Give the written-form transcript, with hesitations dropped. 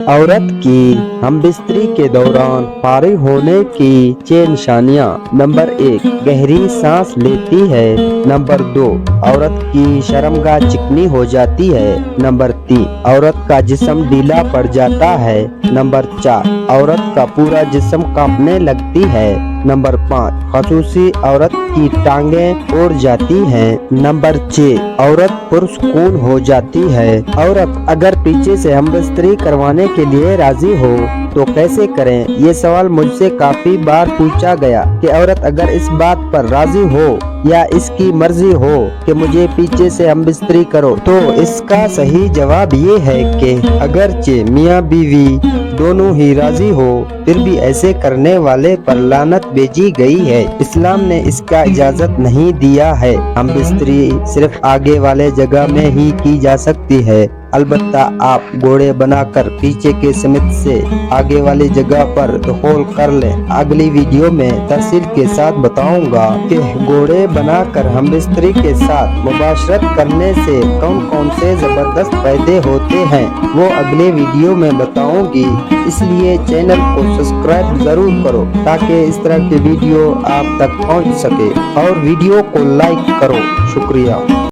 औरत की हमबिस्तरी के दौरान फारिग होने की 6 निशानियां। नंबर 1, गहरी सांस लेती है। नंबर 2, औरत की शर्मगाह चिकनी हो जाती है। नंबर 3, औरत का जिस्म ढीला पड़ जाता है। नंबर 4, औरत का पूरा जिस्म कांपने लगती है। नंबर 5, खसूसी औरत की टांगें उड़ जाती हैं। नंबर 6, औरत पुरसुकून हो जाती है। औरत अगर पीछे से हमबिस्तरी करवाने के लिए राजी हो तो कैसे करें? ये सवाल मुझसे काफी बार पूछा गया कि औरत अगर इस बात पर राजी हो या इसकी मर्जी हो कि मुझे पीछे से हमबिस्तरी करो, तो इसका सही जवाब ये है कि अगरचे मियाँ बीवी दोनों ही राजी हो, फिर भी ऐसे करने वाले पर लानत भेजी गई है। इस्लाम ने इसका इजाजत नहीं दिया है। हमबिस्तरी सिर्फ आगे वाले जगह में ही की जा सकती है। अलबत्ता आप घोड़े बनाकर पीछे के समेत से आगे वाली जगह पर दखल कर लें। अगली वीडियो में तफसील के साथ बताऊंगा कि घोड़े बनाकर हमबिस्तरी के साथ मुबाशरत करने से कौन कौन से जबरदस्त फायदे होते हैं, वो अगले वीडियो में बताऊंगी। इसलिए चैनल को सब्सक्राइब जरूर करो ताकि इस तरह के वीडियो आप तक पहुंच सके, और वीडियो को लाइक करो। शुक्रिया।